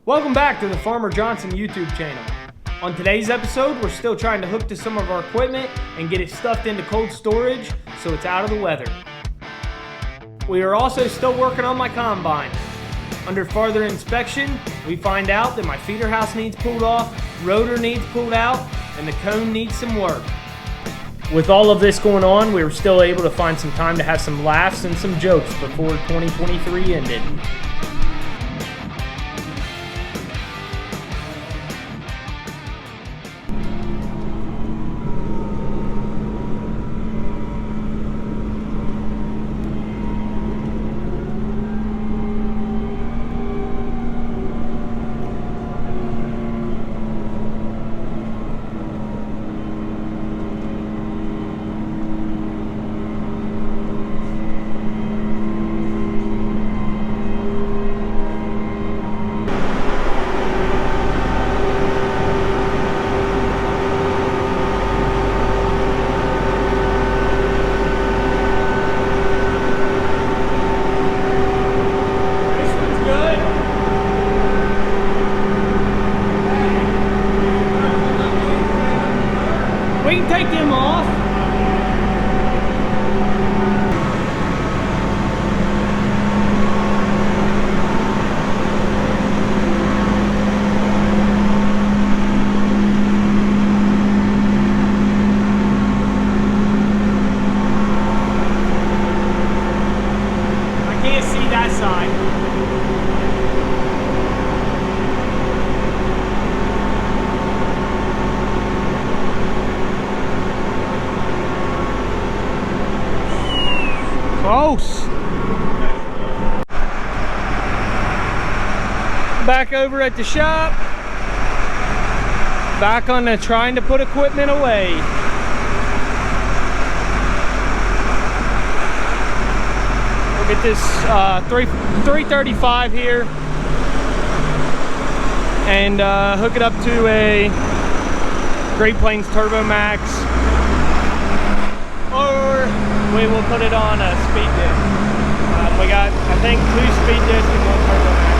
Welcome back to the Farmer Johnson YouTube channel. On today's episode, we're still trying to hook to some of our equipment and get it stuffed into cold storage so it's out of the weather. We are also still working on my combine. Under further inspection, we find out that my feeder house needs pulled off, rotor needs pulled out, and the cone needs some work. With all of this going on, we were still able to find some time to have some laughs and some jokes before 2023 ended. We can take them off. I can't see that side. Close. Back over at the shop. Back on the trying to put equipment away. We'll get this 335 here and hook it up to a Great Plains Turbo Max, or we will put it on a speed disc. We got, I think, 2 speed discs and 1 turbo max.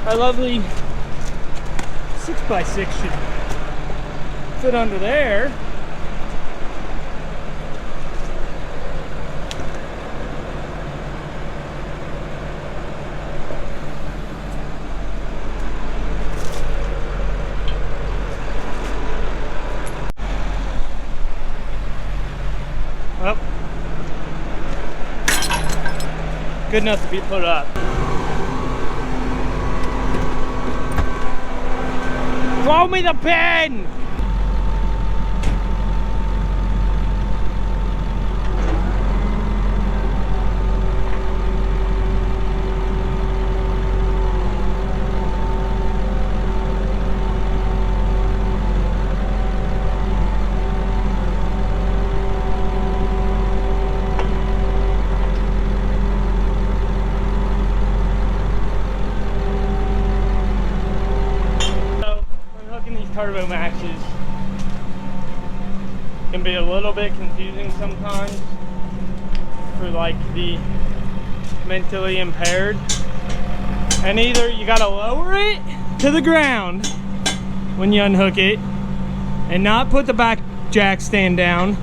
Our lovely 6x6 should fit under there. Well, good enough to be put up. Throw me the pen! Turbo Maxes can be a little bit confusing sometimes for like the mentally impaired, and either you gotta lower it to the ground when you unhook it and not put the back jack stand down,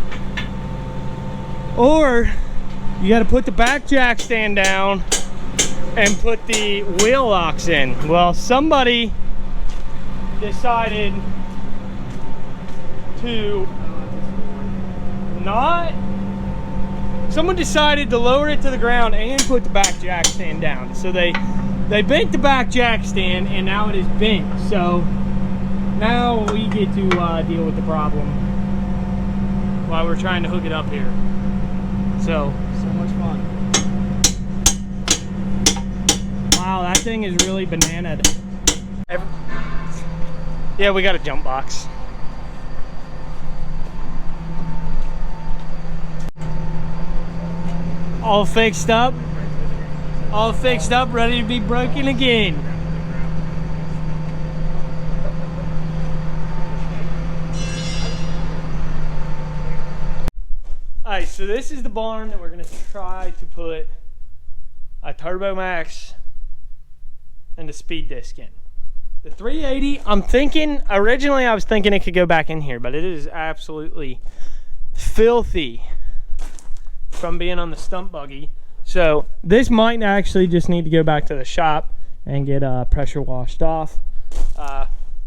or you gotta put the back jack stand down and put the wheel locks in. Well, somebody decided to not. Someone decided to lower it to the ground and put the back jack stand down. So they they bent the back jack stand and now it is bent. So now we get to deal with the problem while we're trying to hook it up here. So much fun. Wow, that thing is really bananaed. Yeah, we got a jump box. All fixed up. All fixed up, ready to be broken again. Alright, so this is the barn that we're going to try to put a Turbo Max and a speed disc in. The 380, I'm thinking, originally I was thinking it could go back in here, but it is absolutely filthy from being on the stump buggy. So this might actually just need to go back to the shop and get pressure washed off.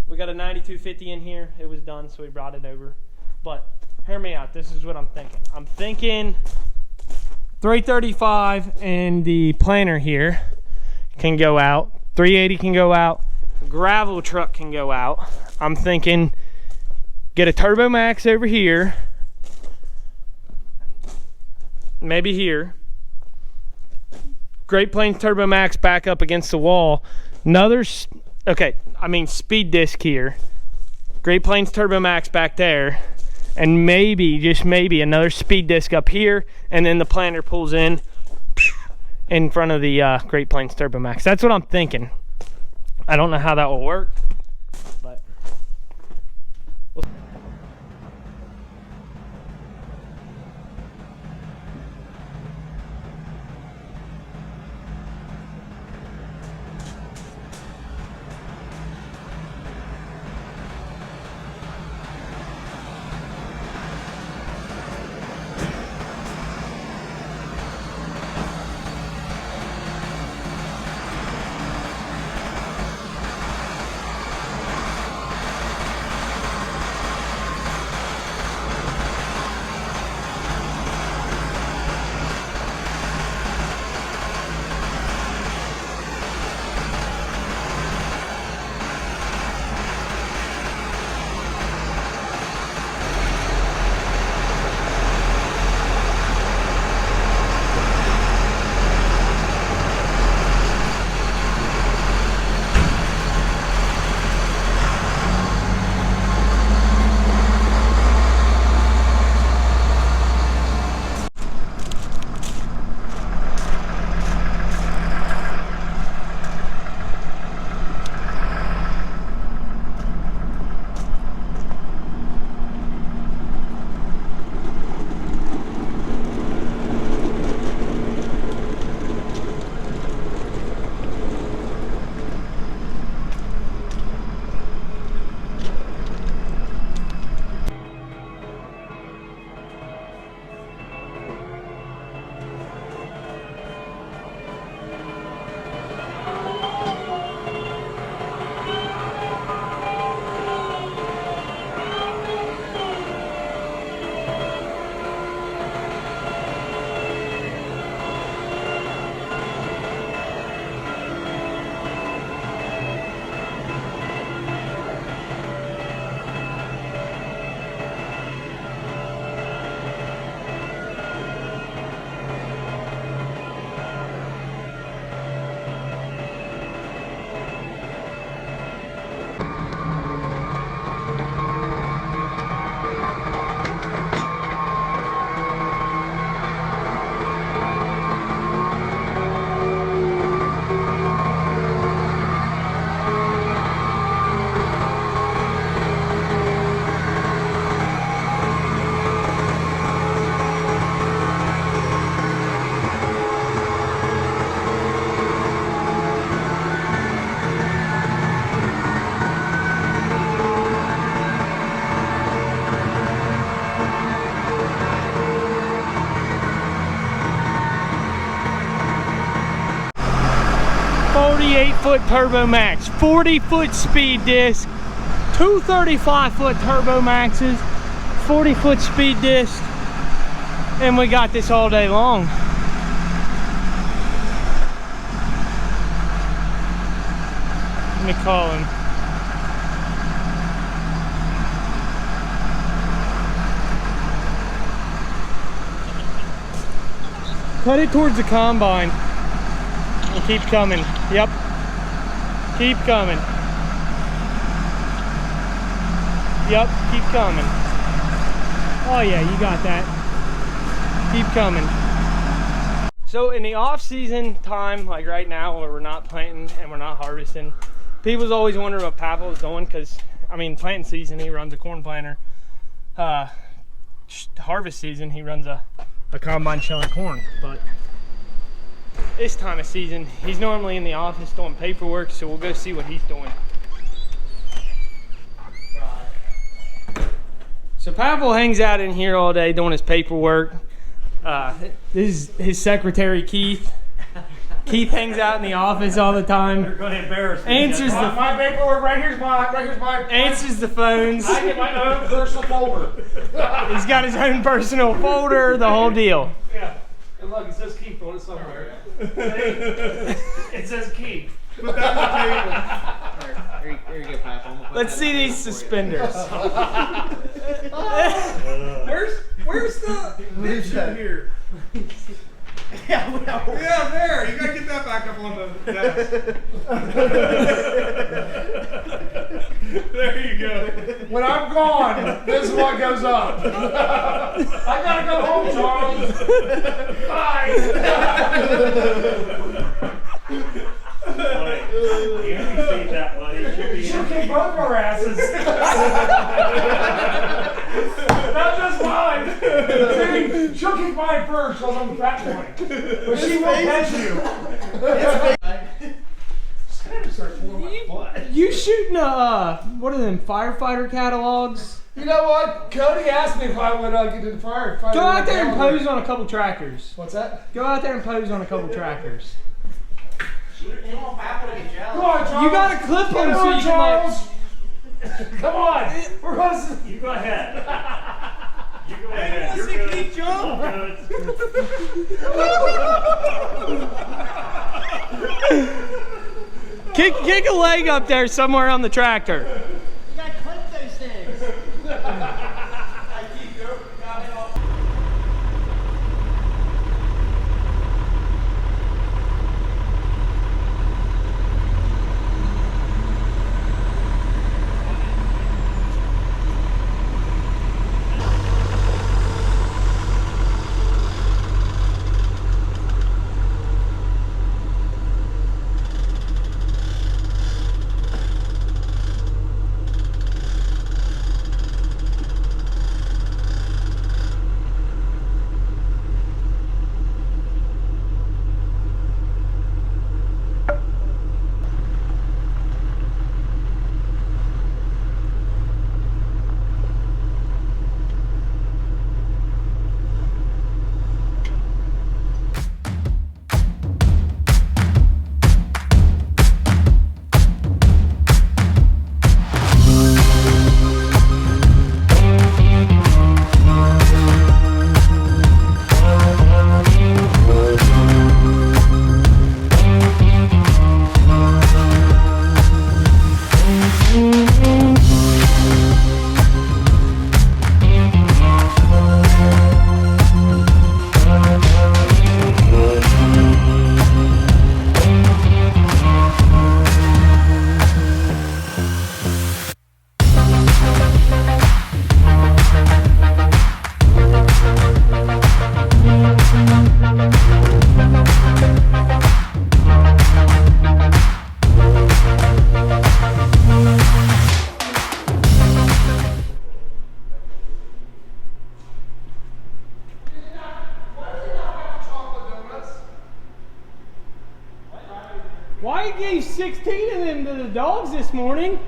We got a 9250 in here. It was done, so we brought it over. But hear me out. This is what I'm thinking. I'm thinking 335 and the planter here can go out. 380 can go out. Gravel truck can go out. I'm thinking get a Turbo Max over here. Maybe here. Great Plains Turbo Max back up against the wall. Another, speed disc here. Great Plains Turbo Max back there. And maybe, just maybe, another speed disc up here. And then the planter pulls in front of the Great Plains Turbo Max. That's what I'm thinking. I don't know how that will work. But we'll see. 48-foot Turbo Max, 40-foot speed disc, two 35-foot Turbo Maxes, 40-foot speed disc, and we got this all day long. Let me call him. Cut it towards the combine and keep coming. Yep. Keep coming. Yep, keep coming. Oh yeah, you got that. Keep coming. So in the off-season time, like right now, where we're not planting and we're not harvesting, people's always wondering what Pavel's doing, because, I mean, planting season, he runs a corn planter. Harvest season, he runs a combine shelling corn. But this time of season, he's normally in the office doing paperwork, so we'll go see what he's doing. So Pavel hangs out in here all day doing his paperwork. This is his secretary, Keith. Keith hangs out in the office all the time. You're going to embarrass me. Answers the My paperwork, right here's my answers the phones. I get my own personal folder. He's got his own personal folder, the whole deal. Yeah. And look, it says Keith on it somewhere. It says Keith. Put that on the table. Here you go, Pap. Let's see these suspenders. Where's the picture here? Yeah, there. You gotta get that back up on the desk. There you go. When I'm gone, this is what goes up. I gotta go home, Charles. Bye. You received that, buddy. You should kick both our asses. Not just mine. See, she'll kick mine first because I'm a fat boy. But she won't catch you. You shooting what are them, firefighter catalogs? You know what? Cody asked me if I would get into the fire. Go out there and pose on a couple tractors. What's that? Go out there and pose on a couple tractors. Come on, Charles. You gotta clip them so you can like. Come on. We're going to... You go ahead. You go ahead. You're good. You're good. Kick a leg up there somewhere on the tractor. You gotta clip those things. Why gave 16 of them to the dogs this morning?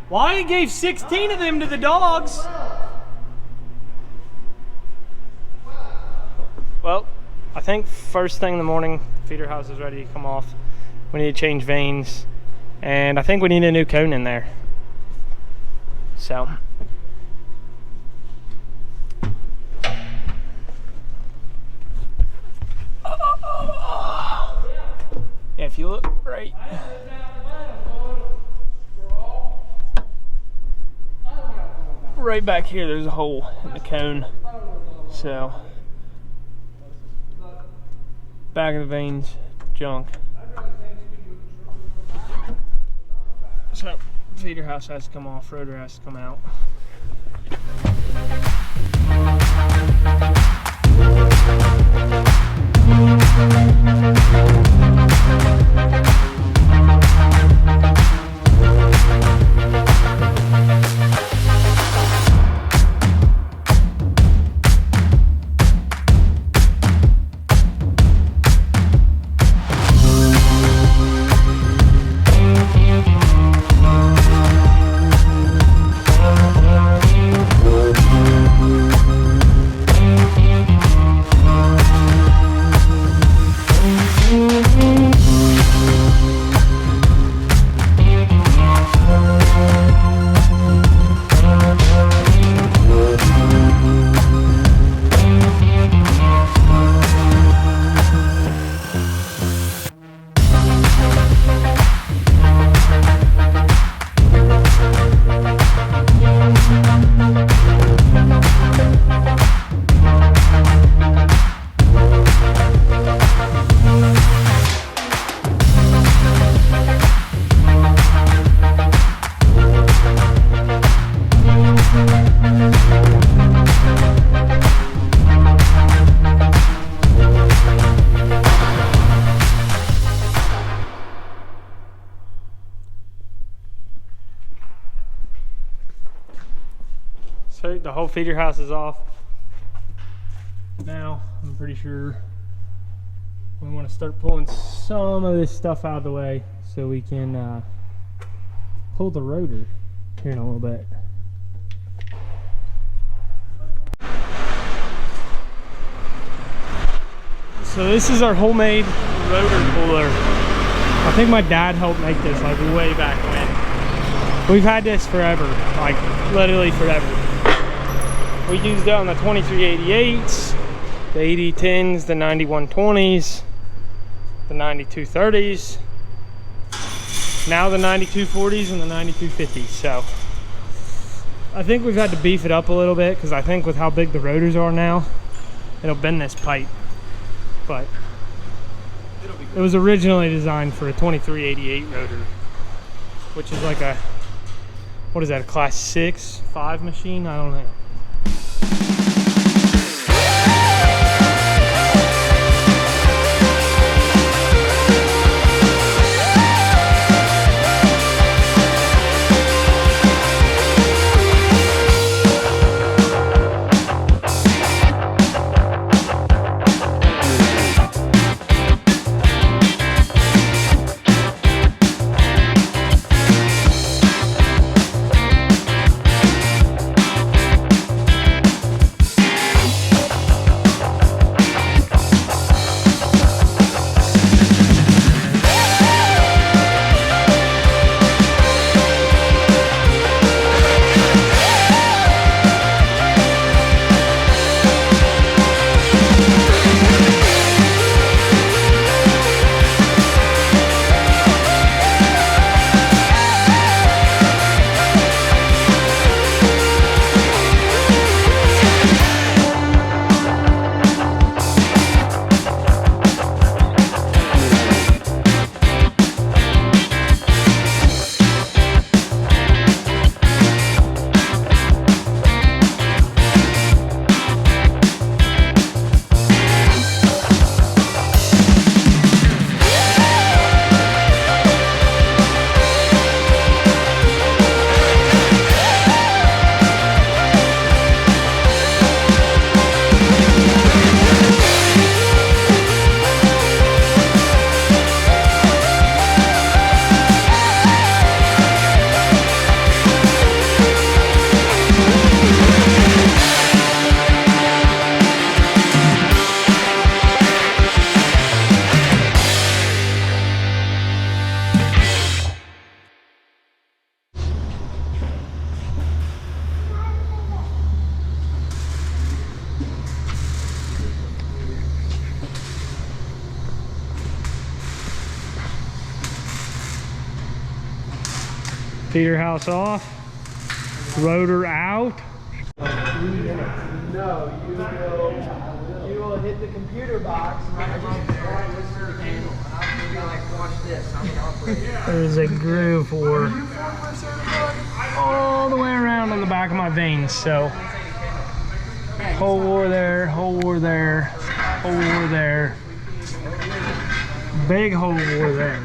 Why gave 16 of them to the dogs? Well, I think first thing in the morning, feeder house is ready to come off. We need to change vanes, and I think we need a new cone in there. So. Yeah, if you look right. Right back here, there's a hole in the cone. So, back of the veins, junk. So, feeder house has to come off, rotor has to come out. So the whole feeder house is off. Now, I'm pretty sure we want to start pulling some of this stuff out of the way so we can pull the rotor here in a little bit. So this is our homemade rotor puller. I think my dad helped make this like way back when. We've had this forever, like literally forever. We used it on the 2388s, the 8010s, the 9120s, the 9230s, now the 9240s and the 9250s. So I think we've had to beef it up a little bit because I think with how big the rotors are now, it'll bend this pipe. But it was originally designed for a 2388 rotor, which is like a, what is that, a class 6, 5 machine? I don't know. Feeder house off. Rotor out. No, you will hit the computer box. There's a groove for all the way around on the back of my vanes. So whole war there, whole war there, whole war there, big hole war there.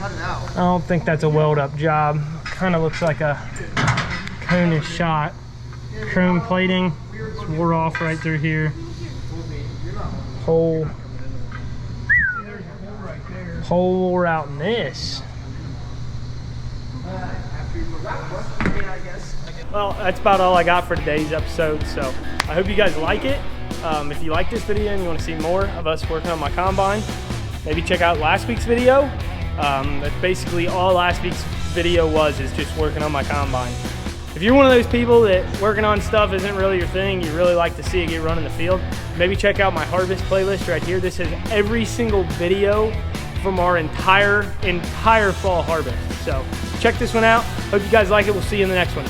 I don't think that's a weld up job. Kind of looks like a cone is shot. Chrome plating, it's wore off right through here. Hole wore out in this. Well, that's about all I got for today's episode. So I hope you guys like it. If you like this video and you want to see more of us working on my combine, maybe check out last week's video. That's basically all last week's video was, is just working on my combine. If you're one of those people that working on stuff isn't really your thing, you really like to see it get run in the field, maybe check out my harvest playlist right here. This has every single video from our entire fall harvest. So check this one out. Hope you guys like it. We'll see you in the next one.